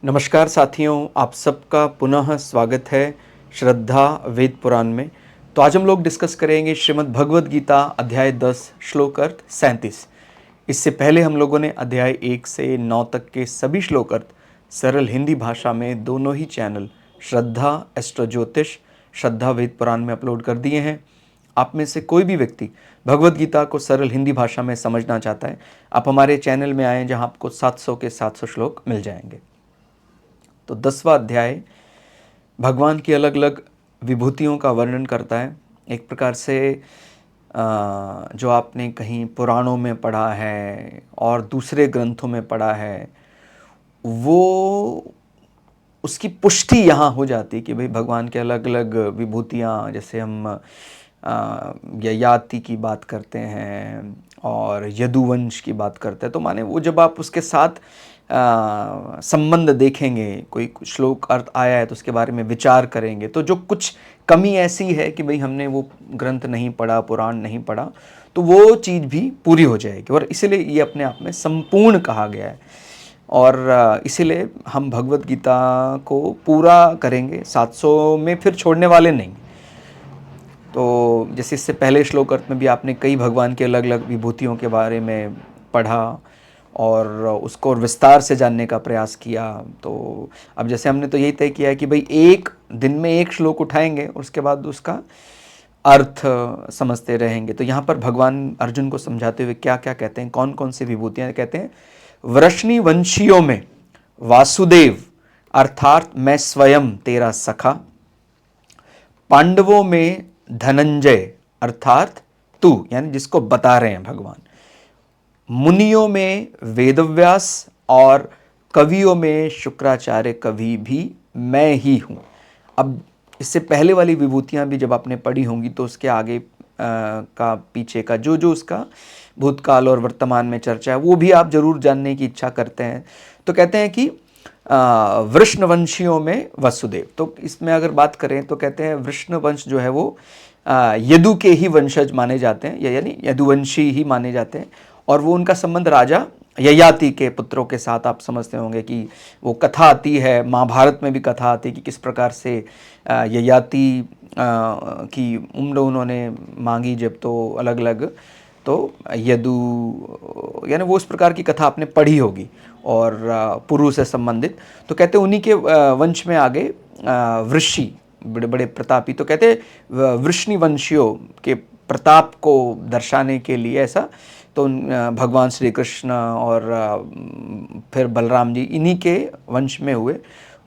नमस्कार साथियों, आप सबका पुनः स्वागत है श्रद्धा वेद पुराण में। तो आज हम लोग डिस्कस करेंगे श्रीमद् भगवद गीता अध्याय 10 श्लोक अर्थ 37। इससे पहले हम लोगों ने अध्याय 1 से 9 तक के सभी श्लोक अर्थ सरल हिंदी भाषा में दोनों ही चैनल श्रद्धा एस्ट्रो ज्योतिष, श्रद्धा वेद पुराण में अपलोड कर दिए हैं। आप में से कोई भी व्यक्ति भगवद गीता को सरल हिंदी भाषा में समझना चाहता है, आप हमारे चैनल में आएँ जहाँ आपको 700 के 700 श्लोक मिल जाएंगे। तो 10वां अध्याय भगवान की अलग अलग विभूतियों का वर्णन करता है। एक प्रकार से जो आपने कहीं पुराणों में पढ़ा है और दूसरे ग्रंथों में पढ़ा है, वो उसकी पुष्टि यहाँ हो जाती कि भाई भगवान के अलग अलग विभूतियाँ, जैसे हम ययाति की बात करते हैं और यदुवंश की बात करते हैं, तो माने वो जब आप उसके साथ संबंध देखेंगे, कोई श्लोक अर्थ आया है तो उसके बारे में विचार करेंगे, तो जो कुछ कमी ऐसी है कि भाई हमने वो ग्रंथ नहीं पढ़ा, पुराण नहीं पढ़ा, तो वो चीज़ भी पूरी हो जाएगी। और इसीलिए ये अपने आप में संपूर्ण कहा गया है और इसीलिए हम भगवद गीता को पूरा करेंगे, 700 में फिर छोड़ने वाले नहीं। तो जैसे इससे पहले श्लोक अर्थ में भी आपने कई भगवान के अलग अलग विभूतियों के बारे में पढ़ा और उसको विस्तार से जानने का प्रयास किया। तो अब जैसे हमने तो यही तय किया है कि भाई एक दिन में एक श्लोक उठाएंगे और उसके बाद उसका अर्थ समझते रहेंगे। तो यहाँ पर भगवान अर्जुन को समझाते हुए क्या क्या कहते हैं, कौन कौन सी विभूतियाँ कहते हैं। वृष्णि वंशियों में वासुदेव अर्थात मैं स्वयं तेरा सखा, पांडवों में धनंजय अर्थात तू, यानी जिसको बता रहे हैं भगवान, मुनियों में वेदव्यास और कवियों में शुक्राचार्य कवि भी मैं ही हूँ। अब इससे पहले वाली विभूतियाँ भी जब आपने पढ़ी होंगी तो उसके आगे का पीछे का जो जो उसका भूतकाल और वर्तमान में चर्चा है वो भी आप जरूर जानने की इच्छा करते हैं। तो कहते हैं कि वृष्णवंशियों में वसुदेव, तो इसमें अगर बात करें तो कहते हैं वृष्णवंश जो है वो यदु के ही वंशज माने जाते हैं, यानी यदुवंशी ही माने जाते हैं। और वो उनका संबंध राजा ययाति के पुत्रों के साथ, आप समझते होंगे कि वो कथा आती है, महाभारत में भी कथा आती है कि किस प्रकार से ययाति की उम्र उन्होंने मांगी जब, तो अलग अलग, तो यदु, यानी वो इस प्रकार की कथा आपने पढ़ी होगी और पुरु से संबंधित। तो कहते उन्हीं के वंश में आगे वृषि, बड़े बड़े प्रतापी, तो कहते वृष्णि वंशियों के प्रताप को दर्शाने के लिए ऐसा, तो भगवान श्री कृष्ण और फिर बलराम जी इन्हीं के वंश में हुए।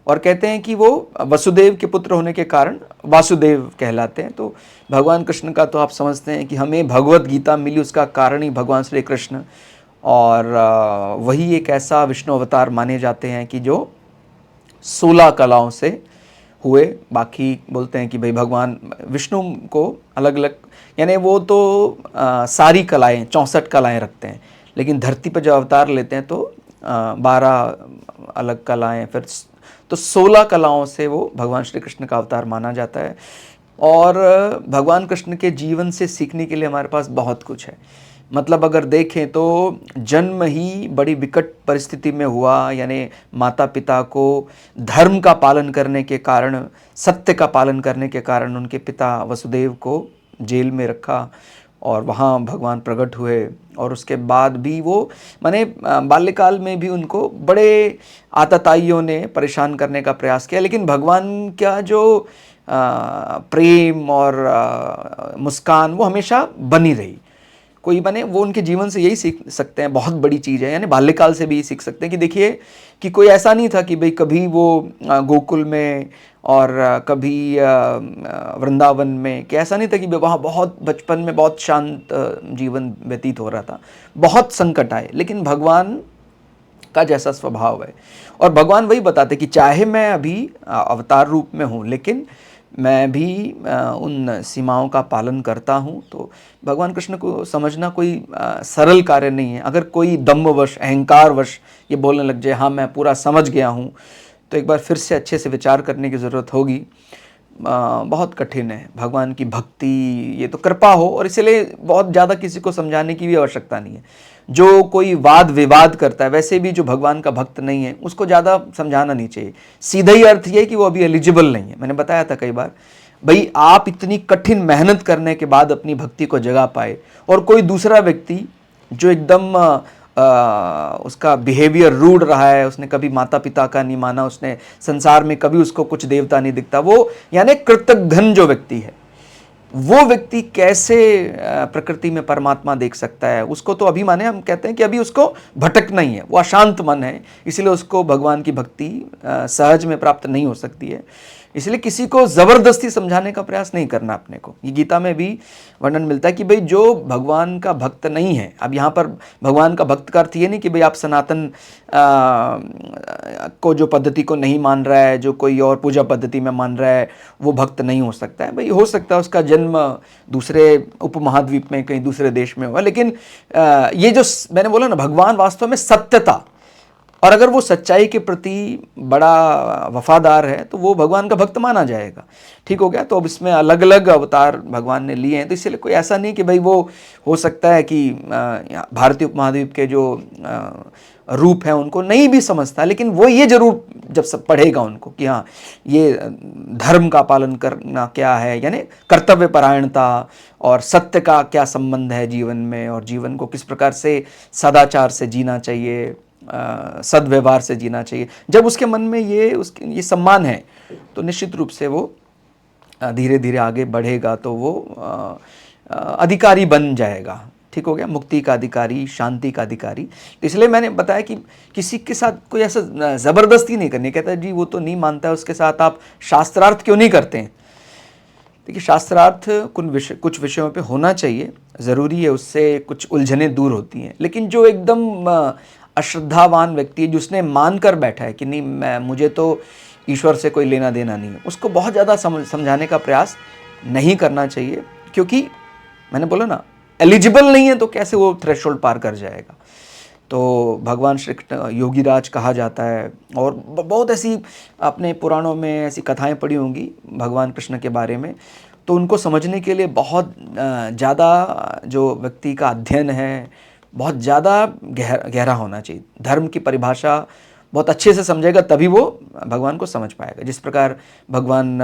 और कहते हैं कि वो वसुदेव के पुत्र होने के कारण वासुदेव कहलाते हैं। तो भगवान कृष्ण का तो आप समझते हैं कि हमें भगवद गीता मिली उसका कारण ही भगवान श्री कृष्ण, और वही एक ऐसा विष्णु अवतार माने जाते हैं कि जो 16 कलाओं से हुए। बाकी बोलते हैं कि भाई भगवान विष्णु को अलग अलग, यानी वो तो सारी कलाएं 64 कलाएं रखते हैं, लेकिन धरती पर जब अवतार लेते हैं तो 12 अलग कलाएं, फिर तो 16 कलाओं से वो भगवान श्री कृष्ण का अवतार माना जाता है। और भगवान कृष्ण के जीवन से सीखने के लिए हमारे पास बहुत कुछ है। मतलब अगर देखें तो जन्म ही बड़ी विकट परिस्थिति में हुआ, यानी माता पिता को धर्म का पालन करने के कारण, सत्य का पालन करने के कारण उनके पिता वसुदेव को जेल में रखा और वहाँ भगवान प्रकट हुए। और उसके बाद भी वो माने बाल्यकाल में भी उनको बड़े आतताइयों ने परेशान करने का प्रयास किया, लेकिन भगवान का जो प्रेम और मुस्कान वो हमेशा बनी रही। कोई बने वो उनके जीवन से यही सीख सकते हैं, बहुत बड़ी चीज़ है, यानी बाल्यकाल से भी सीख सकते हैं कि देखिए कि कोई ऐसा नहीं था कि भाई कभी वो गोकुल में और कभी वृंदावन में, कि ऐसा नहीं था कि वहाँ बहुत बचपन में बहुत शांत जीवन व्यतीत हो रहा था, बहुत संकट आए, लेकिन भगवान का जैसा स्वभाव है। और भगवान वही बताते कि चाहे मैं अभी अवतार रूप में हूँ, लेकिन मैं भी उन सीमाओं का पालन करता हूँ। तो भगवान कृष्ण को समझना कोई सरल कार्य नहीं है। अगर कोई दम्भवश, अहंकारवश ये बोलने लग जाए हाँ मैं पूरा समझ गया हूँ, तो एक बार फिर से अच्छे से विचार करने की ज़रूरत होगी। बहुत कठिन है। भगवान की भक्ति ये तो कृपा हो, और इसलिए बहुत ज़्यादा किसी को समझाने की भी आवश्यकता नहीं है। जो कोई वाद विवाद करता है, वैसे भी जो भगवान का भक्त नहीं है उसको ज़्यादा समझाना नहीं चाहिए। सीधा ही अर्थ ये है कि वो अभी एलिजिबल नहीं है। मैंने बताया था कई बार, भाई आप इतनी कठिन मेहनत करने के बाद अपनी भक्ति को जगा पाए, और कोई दूसरा व्यक्ति जो एकदम उसका बिहेवियर रूड रहा है, उसने कभी माता पिता का नहीं माना, उसने संसार में कभी उसको कुछ देवता नहीं दिखता, वो यानी कृतघ्न जो व्यक्ति है, वो व्यक्ति कैसे प्रकृति में परमात्मा देख सकता है? उसको तो अभी माने हम कहते हैं कि अभी उसको भटकना ही है, वो अशांत मन है, इसलिए उसको भगवान की भक्ति सहज में प्राप्त नहीं हो सकती है। इसलिए किसी को जबरदस्ती समझाने का प्रयास नहीं करना अपने को। ये गीता में भी वर्णन मिलता है कि भाई जो भगवान का भक्त नहीं है, अब यहाँ पर भगवान का भक्त का अर्थ ये नहीं कि भाई आप सनातन को जो पद्धति को नहीं मान रहा है, जो कोई और पूजा पद्धति में मान रहा है, वो भक्त नहीं हो सकता है। भाई हो सकता है उसका जन्म दूसरे उपमहाद्वीप में कहीं दूसरे देश में हुआ, लेकिन ये जो मैंने बोला ना, भगवान वास्तव में सत्यता, और अगर वो सच्चाई के प्रति बड़ा वफादार है तो वो भगवान का भक्त माना जाएगा। ठीक हो गया। तो अब इसमें अलग अलग अवतार भगवान ने लिए हैं, तो इसलिए कोई ऐसा नहीं कि भाई वो हो सकता है कि भारतीय उपमहाद्वीप के जो रूप हैं उनको नहीं भी समझता, लेकिन वो ये जरूर जब सब पढ़ेगा उनको कि हाँ ये धर्म का पालन करना क्या है, यानी कर्तव्य परायणता और सत्य का क्या संबंध है जीवन में, और जीवन को किस प्रकार से सदाचार से जीना चाहिए, सद्व्यवहार से जीना चाहिए, जब उसके मन में ये सम्मान है तो निश्चित रूप से वो धीरे धीरे आगे बढ़ेगा, तो वो अधिकारी बन जाएगा। ठीक हो गया। मुक्ति का अधिकारी, शांति का अधिकारी। तो इसलिए मैंने बताया कि किसी के साथ कोई ऐसा ज़बरदस्ती नहीं करनी। कहता है जी वो तो नहीं मानता है, उसके साथ आप शास्त्रार्थ क्यों नहीं करते हैं? देखिए शास्त्रार्थ कुछ विषयों पे होना चाहिए, ज़रूरी है, उससे कुछ उलझनें दूर होती हैं। लेकिन जो एकदम अश्रद्धावान व्यक्ति है, जिसने मान कर बैठा है कि नहीं मुझे तो ईश्वर से कोई लेना देना नहीं है, उसको बहुत ज़्यादा समझाने का प्रयास नहीं करना चाहिए, क्योंकि मैंने बोला ना एलिजिबल नहीं है तो कैसे वो थ्रेशोल्ड पार कर जाएगा। तो भगवान श्री कृष्ण योगीराज कहा जाता है, और बहुत ऐसी अपने पुराणों में ऐसी कथाएं पढ़ी होंगी भगवान कृष्ण के बारे में, तो उनको समझने के लिए बहुत ज़्यादा जो व्यक्ति का अध्ययन है बहुत ज़्यादा गहरा होना चाहिए। धर्म की परिभाषा बहुत अच्छे से समझेगा तभी वो भगवान को समझ पाएगा। जिस प्रकार भगवान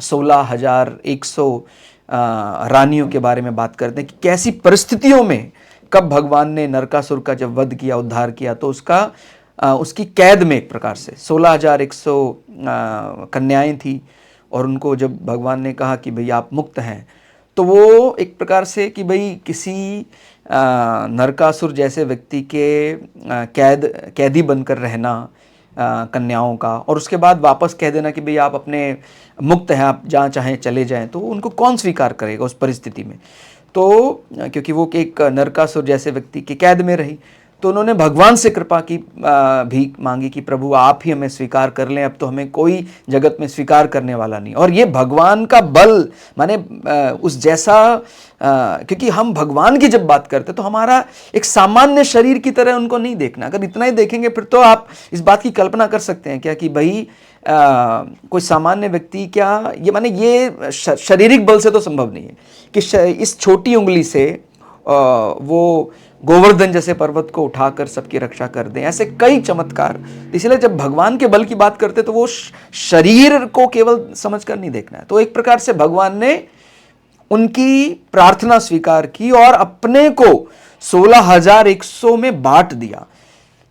16,100 रानियों के बारे में बात करते हैं कि कैसी परिस्थितियों में कब भगवान ने नरकासुर का जब वध किया, उद्धार किया, तो उसकी कैद में एक प्रकार से 16,100 कन्याएं थी, और उनको जब भगवान ने कहा कि भाई आप मुक्त हैं, तो वो एक प्रकार से कि भाई किसी नरकासुर जैसे व्यक्ति के कैदी बनकर रहना कन्याओं का, और उसके बाद वापस कह देना कि भाई आप अपने मुक्त हैं, आप जहाँ चाहें चले जाएं, तो उनको कौन स्वीकार करेगा उस परिस्थिति में? तो क्योंकि वो एक नरकासुर जैसे व्यक्ति की कैद में रही, तो उन्होंने भगवान से कृपा की भीख मांगी कि प्रभु आप ही हमें स्वीकार कर लें, अब तो हमें कोई जगत में स्वीकार करने वाला नहीं। और ये भगवान का बल, माने उस जैसा क्योंकि हम भगवान की जब बात करते तो हमारा एक सामान्य शरीर की तरह उनको नहीं देखना। अगर इतना ही देखेंगे फिर तो आप इस बात की कल्पना कर सकते हैं क्या कि भाई कोई सामान्य व्यक्ति क्या, ये माने ये शारीरिक बल से तो संभव नहीं है कि इस छोटी उंगली से वो गोवर्धन जैसे पर्वत को उठाकर सबकी रक्षा कर दें, ऐसे कई चमत्कार। इसलिए जब भगवान के बल की बात करते तो वो शरीर को केवल समझकर नहीं देखना है। तो एक प्रकार से भगवान ने उनकी प्रार्थना स्वीकार की और अपने को 16,100 में बांट दिया।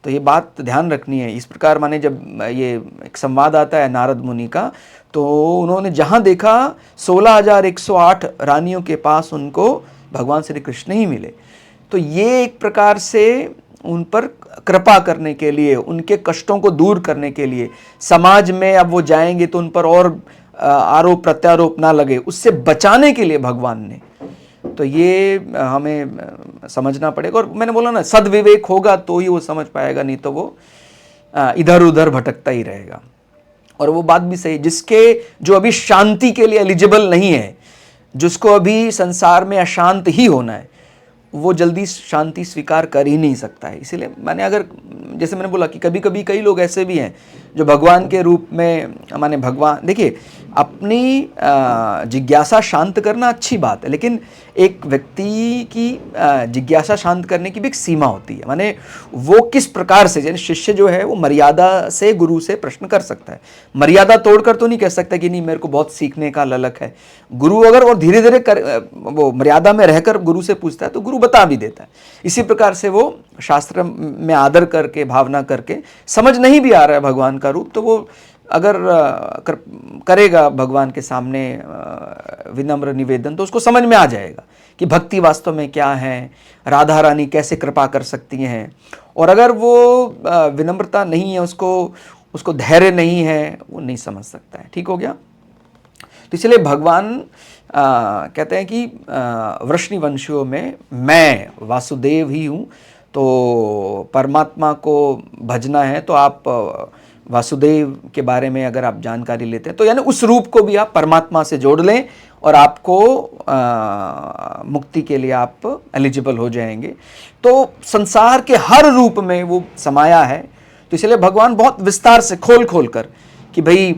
तो ये बात ध्यान रखनी है। इस प्रकार माने जब ये एक संवाद आता है नारद मुनि का, तो उन्होंने जहां देखा 16,108 रानियों के पास उनको भगवान श्री कृष्ण ही मिले, तो ये एक प्रकार से उन पर कृपा करने के लिए, उनके कष्टों को दूर करने के लिए, समाज में अब वो जाएंगे तो उन पर और आरोप प्रत्यारोप ना लगे, उससे बचाने के लिए भगवान ने, तो ये हमें समझना पड़ेगा। और मैंने बोला ना सद्विवेक होगा तो ही वो समझ पाएगा, नहीं तो वो इधर उधर भटकता ही रहेगा। और वो बात भी सही, जिसके जो अभी शांति के लिए एलिजिबल नहीं है, जिसको अभी संसार में अशांत ही होना है, वो जल्दी शांति स्वीकार कर ही नहीं सकता है। इसीलिए मैंने जैसे मैंने बोला कि कभी कभी कई लोग ऐसे भी हैं जो भगवान के रूप में, माने भगवान, देखिए अपनी जिज्ञासा शांत करना अच्छी बात है, लेकिन एक व्यक्ति की जिज्ञासा शांत करने की भी एक सीमा होती है। माने वो किस प्रकार से, यानी शिष्य जो है वो मर्यादा से गुरु से प्रश्न कर सकता है, मर्यादा तोड़कर तो नहीं कह सकता कि नहीं मेरे को बहुत सीखने का ललक है। गुरु अगर और धीरे धीरे वो मर्यादा में रहकर गुरु से पूछता है तो गुरु बता भी देता है। इसी प्रकार से वो शास्त्र में आदर करके, भावना करके, समझ नहीं भी आ रहा है भगवान का रूप तो वो अगर करेगा भगवान के सामने विनम्र निवेदन, तो उसको समझ में आ जाएगा कि भक्ति वास्तव में क्या है, राधा रानी कैसे कृपा कर सकती हैं। और अगर वो विनम्रता नहीं है, उसको धैर्य नहीं है, वो नहीं समझ सकता है। ठीक हो गया। तो इसलिए भगवान कहते हैं कि वृष्णिवंशियों में मैं वासुदेव ही हूँ, तो परमात्मा को भजना है तो आप वासुदेव के बारे में अगर आप जानकारी लेते हैं तो यानी उस रूप को भी आप परमात्मा से जोड़ लें और आपको मुक्ति के लिए आप एलिजिबल हो जाएंगे। तो संसार के हर रूप में वो समाया है। तो इसलिए भगवान बहुत विस्तार से खोल खोल कर कि भाई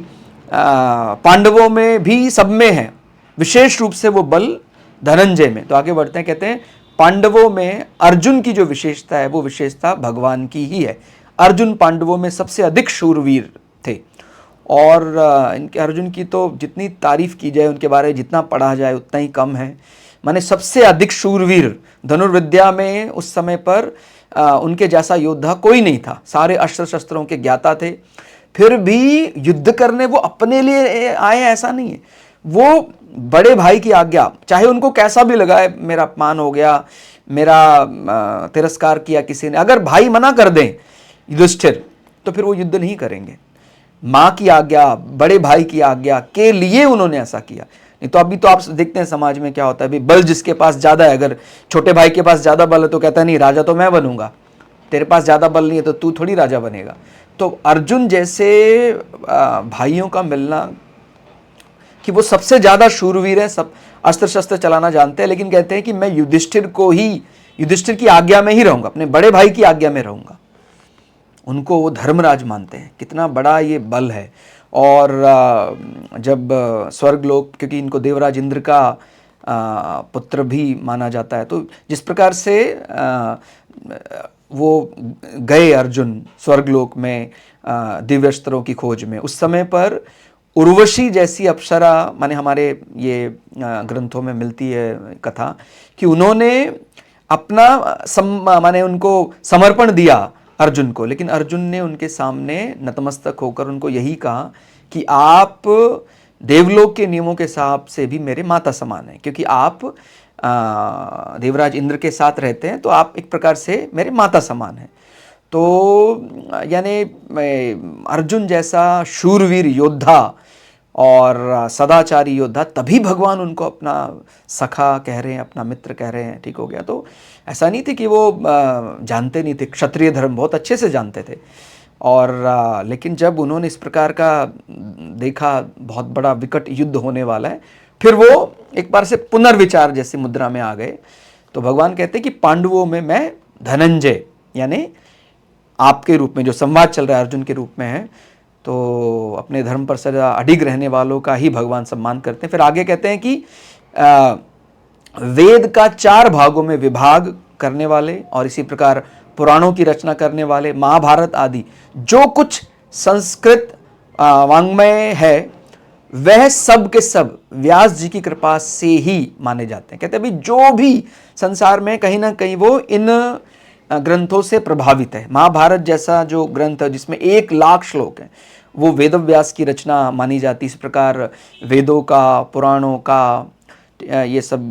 पांडवों में भी सब में है, विशेष रूप से वो बल धनंजय में। तो आगे बढ़ते हैं, कहते हैं पांडवों में अर्जुन की जो विशेषता है वो विशेषता भगवान की ही है। अर्जुन पांडवों में सबसे अधिक शूरवीर थे और इनके अर्जुन की तो जितनी तारीफ की जाए, उनके बारे में जितना पढ़ा जाए उतना ही कम है। माने सबसे अधिक शूरवीर, धनुर्विद्या में उस समय पर उनके जैसा योद्धा कोई नहीं था। सारे अस्त्र शस्त्रों के ज्ञाता थे, फिर भी युद्ध करने वो अपने लिए आए ऐसा नहीं है। वो बड़े भाई की आज्ञा, चाहे उनको कैसा भी लगा है, मेरा अपमान हो गया, मेरा तिरस्कार किया किसी ने, अगर भाई मना कर दें युधिष्ठिर तो फिर वो युद्ध नहीं करेंगे। माँ की आज्ञा, बड़े भाई की आज्ञा के लिए उन्होंने ऐसा किया। नहीं तो अभी तो आप देखते हैं समाज में क्या होता है, अभी बल जिसके पास ज्यादा है, अगर छोटे भाई के पास ज्यादा बल है तो कहता है नहीं राजा तो मैं बनूंगा, तेरे पास ज्यादा बल नहीं है तो तू थोड़ी राजा बनेगा। तो अर्जुन जैसे भाइयों का मिलना, कि वो सबसे ज्यादा शूरवीर है, सब अस्त्र शस्त्र चलाना जानते हैं, लेकिन कहते हैं कि मैं युधिष्ठिर की आज्ञा में ही रहूंगा, अपने बड़े भाई की आज्ञा में रहूंगा। उनको वो धर्मराज मानते हैं। कितना बड़ा ये बल है। और जब स्वर्गलोक, क्योंकि इनको देवराज इंद्र का पुत्र भी माना जाता है, तो जिस प्रकार से वो गए अर्जुन स्वर्गलोक में दिव्यस्त्रों की खोज में, उस समय पर उर्वशी जैसी अप्सरा, माने हमारे ये ग्रंथों में मिलती है कथा, कि उन्होंने अपना माने उनको समर्पण दिया अर्जुन को, लेकिन अर्जुन ने उनके सामने नतमस्तक होकर उनको यही कहा कि आप देवलोक के नियमों के हिसाब से भी मेरे माता समान हैं, क्योंकि आप देवराज इंद्र के साथ रहते हैं, तो आप एक प्रकार से मेरे माता समान हैं। तो यानी अर्जुन जैसा शूरवीर योद्धा और सदाचारी योद्धा, तभी भगवान उनको अपना सखा कह रहे हैं, अपना मित्र कह रहे हैं। ठीक हो गया। तो ऐसा नहीं थे कि वो जानते नहीं थे, क्षत्रिय धर्म बहुत अच्छे से जानते थे। और लेकिन जब उन्होंने इस प्रकार का देखा, बहुत बड़ा विकट युद्ध होने वाला है, फिर वो एक बार से पुनर्विचार जैसी मुद्रा में आ गए। तो भगवान कहते हैं कि पांडवों में मैं धनंजय, यानी आपके रूप में जो संवाद चल रहा है अर्जुन के रूप में है, तो अपने धर्म पर सदा अडिग रहने वालों का ही भगवान सम्मान करते हैं। फिर आगे कहते हैं कि वेद का 4 भागों में विभाग करने वाले और इसी प्रकार पुराणों की रचना करने वाले, महाभारत आदि जो कुछ संस्कृत वांग्मय है, वह सब के सब व्यास जी की कृपा से ही माने जाते हैं। कहते हैं भाई जो भी संसार में कहीं ना कहीं वो इन ग्रंथों से प्रभावित है। महाभारत जैसा जो ग्रंथ है जिसमें 1 लाख श्लोक हैं, वो वेदव्यास की रचना मानी जाती। इस प्रकार वेदों का, पुराणों का, ये सब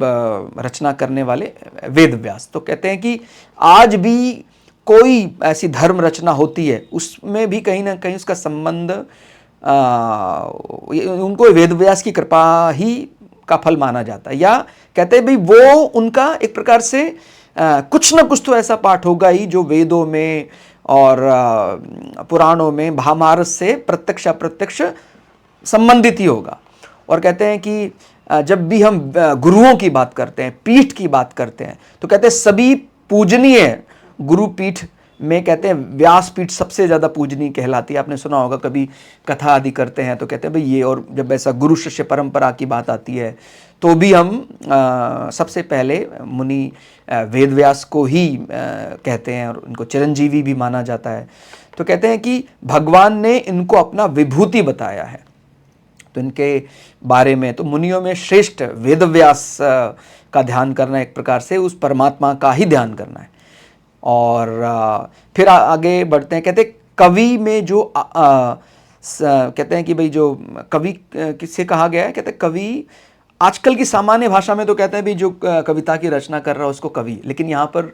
रचना करने वाले वेदव्यास। तो कहते हैं कि आज भी कोई ऐसी धर्म रचना होती है, उसमें भी कहीं ना कहीं उसका संबंध उनको वेदव्यास की कृपा ही का फल माना जाता है। या कहते हैं भाई वो उनका एक प्रकार से कुछ ना कुछ तो ऐसा पाठ होगा ही जो वेदों में और पुराणों में, महाभारत से प्रत्यक्ष अप्रत्यक्ष संबंधित ही होगा। और कहते हैं कि जब भी हम गुरुओं की बात करते हैं, पीठ की बात करते हैं, तो कहते हैं सभी पूजनीय गुरु पीठ में कहते हैं व्यासपीठ सबसे ज़्यादा पूजनीय कहलाती है। आपने सुना होगा कभी कथा आदि करते हैं तो कहते हैं भाई ये, और जब ऐसा गुरु शिष्य परंपरा की बात आती है तो भी हम सबसे पहले मुनि वेदव्यास को ही कहते हैं और उनको चिरंजीवी भी माना जाता है। तो कहते हैं कि भगवान ने इनको अपना विभूति बताया है। तो इनके बारे में तो मुनियों में श्रेष्ठ वेदव्यास का ध्यान करना एक प्रकार से उस परमात्मा का ही ध्यान करना है। और फिर आगे बढ़ते हैं, कहते हैं कवि में जो कहते हैं कि भाई जो कवि किससे कहा गया है, कहते हैं कवि आजकल की सामान्य भाषा में तो कहते हैं भी जो कविता की रचना कर रहा है उसको कवि, लेकिन यहाँ पर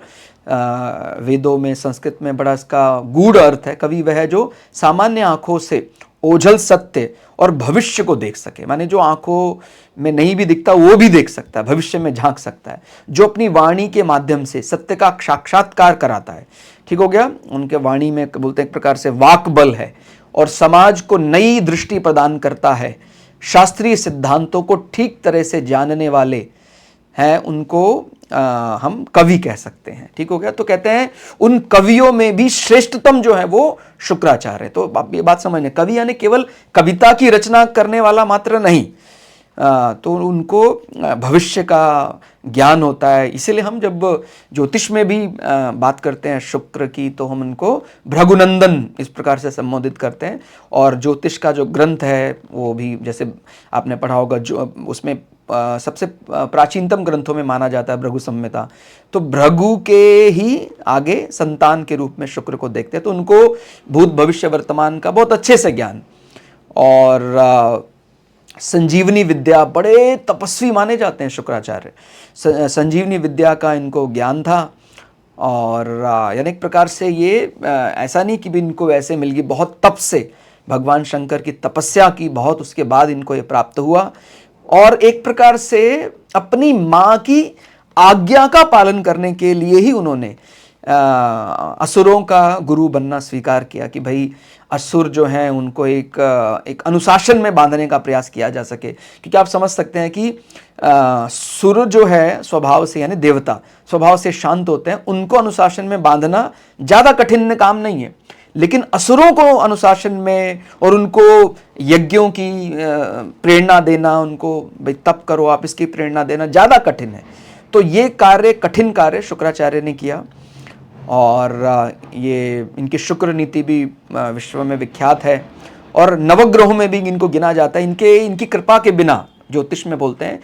वेदों में संस्कृत में बड़ा इसका गूढ़ अर्थ है। कवि वह है जो सामान्य आंखों से ओझल सत्य और भविष्य को देख सके, माने जो आंखों में नहीं भी दिखता वो भी देख सकता है, भविष्य में झांक सकता है, जो अपनी वाणी के माध्यम से सत्य का साक्षात्कार कराता है। ठीक हो गया। उनके वाणी में बोलते हैं एक प्रकार से वाक बल है और समाज को नई दृष्टि प्रदान करता है। शास्त्रीय सिद्धांतों को ठीक तरह से जानने वाले हैं, उनको हम कवि कह सकते हैं। ठीक हो गया। तो कहते हैं उन कवियों में भी श्रेष्ठतम जो है वो शुक्राचार्य है। तो आप ये बात समझने, कवि यानी केवल कविता की रचना करने वाला मात्र नहीं, तो उनको भविष्य का ज्ञान होता है। इसीलिए हम जब ज्योतिष में भी बात करते हैं शुक्र की तो हम उनको भृगुनंदन इस प्रकार से संबोधित करते हैं। और ज्योतिष का जो ग्रंथ है वो भी जैसे आपने पढ़ा होगा, जो उसमें सबसे प्राचीनतम ग्रंथों में माना जाता है भृगु संहिता। तो भृगु के ही आगे संतान के रूप में शुक्र को देखते हैं, तो उनको भूत भविष्य वर्तमान का बहुत अच्छे से ज्ञान। और संजीवनी विद्या, बड़े तपस्वी माने जाते हैं शुक्राचार्य। संजीवनी विद्या का इनको ज्ञान था। और यानी एक प्रकार से ये ऐसा नहीं कि भी इनको वैसे मिल गई, बहुत तप से भगवान शंकर की तपस्या की, बहुत उसके बाद इनको ये प्राप्त हुआ। और एक प्रकार से अपनी माँ की आज्ञा का पालन करने के लिए ही उन्होंने असुरों का गुरु बनना स्वीकार किया कि भाई असुर जो हैं उनको एक अनुशासन में बांधने का प्रयास किया जा सके। क्योंकि आप समझ सकते हैं कि सुर जो है स्वभाव से, यानी देवता स्वभाव से शांत होते हैं, उनको अनुशासन में बांधना ज़्यादा कठिन काम नहीं है। लेकिन असुरों को अनुशासन में और उनको यज्ञों की प्रेरणा देना, उनको भाई तप करो आप, इसकी प्रेरणा देना ज़्यादा कठिन है। तो ये कार्य, कठिन कार्य शुक्राचार्य ने किया। और ये इनकी शुक्र नीति भी विश्व में विख्यात है और नवग्रहों में भी इनको गिना जाता है। इनकी कृपा के बिना, ज्योतिष में बोलते हैं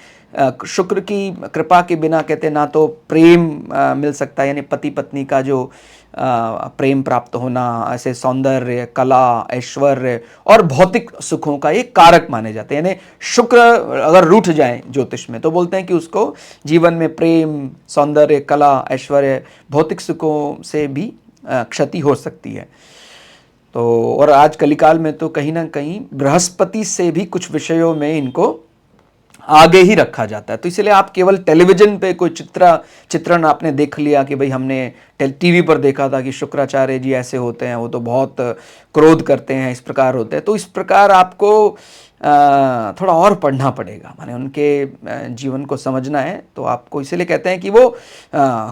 शुक्र की कृपा के बिना कहते हैं ना तो प्रेम मिल सकता है, यानी पति पत्नी का जो प्रेम प्राप्त होना, ऐसे सौंदर्य, कला, ऐश्वर्य और भौतिक सुखों का एक कारक माने जाते हैं। यानी शुक्र अगर रूठ जाए ज्योतिष में तो बोलते हैं कि उसको जीवन में प्रेम, सौंदर्य, कला, ऐश्वर्य, भौतिक सुखों से भी क्षति हो सकती है। तो और आज कलिकाल में तो कहीं ना कहीं बृहस्पति से भी कुछ विषयों में इनको आगे ही रखा जाता है। तो इसलिए आप केवल टेलीविजन पे कोई चित्रण आपने देख लिया कि भाई हमने टीवी पर देखा था कि शुक्राचार्य जी ऐसे होते हैं, वो तो बहुत क्रोध करते हैं, इस प्रकार होते हैं, तो इस प्रकार आपको थोड़ा और पढ़ना पड़ेगा, माने उनके जीवन को समझना है। तो आपको इसलिए कहते हैं कि वो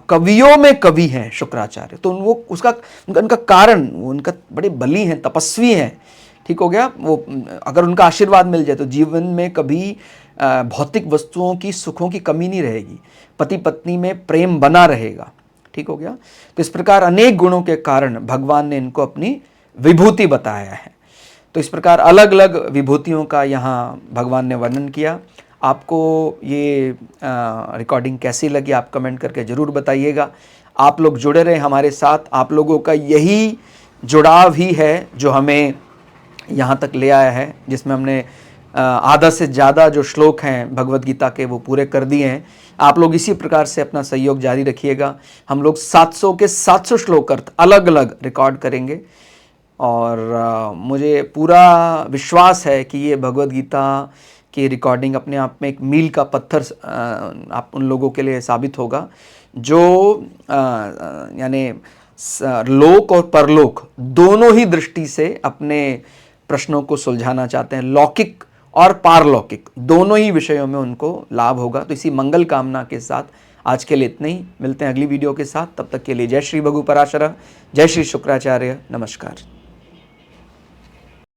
कवियों में कवि हैं शुक्राचार्य। तो वो उनका कारण, वो उनका बड़े बली हैं, तपस्वी हैं। ठीक हो गया। वो अगर उनका आशीर्वाद मिल जाए तो जीवन में कभी भौतिक वस्तुओं की, सुखों की कमी नहीं रहेगी, पति पत्नी में प्रेम बना रहेगा। ठीक हो गया। तो इस प्रकार अनेक गुणों के कारण भगवान ने इनको अपनी विभूति बताया है। तो इस प्रकार अलग अलग विभूतियों का यहाँ भगवान ने वर्णन किया। आपको ये रिकॉर्डिंग कैसी लगी आप कमेंट करके ज़रूर बताइएगा। आप लोग जुड़े रहे हमारे साथ, आप लोगों का यही जुड़ाव ही है जो हमें यहाँ तक ले आया है, जिसमें हमने आधा से ज़्यादा जो श्लोक हैं भगवत गीता के वो पूरे कर दिए हैं। आप लोग इसी प्रकार से अपना सहयोग जारी रखिएगा। हम लोग 700 के 700 श्लोक अर्थ अलग अलग रिकॉर्ड करेंगे। और मुझे पूरा विश्वास है कि ये भगवत गीता की रिकॉर्डिंग अपने आप में एक मील का पत्थर आप उन लोगों के लिए साबित होगा जो यानी लोक और परलोक दोनों ही दृष्टि से अपने प्रश्नों को सुलझाना चाहते हैं। लौकिक और पारलौकिक दोनों ही विषयों में उनको लाभ होगा। तो इसी मंगल कामना के साथ आज के लिए इतना ही, मिलते हैं अगली वीडियो के साथ। तब तक के लिए जय श्री भगु पराशर, जय श्री शुक्राचार्य, नमस्कार।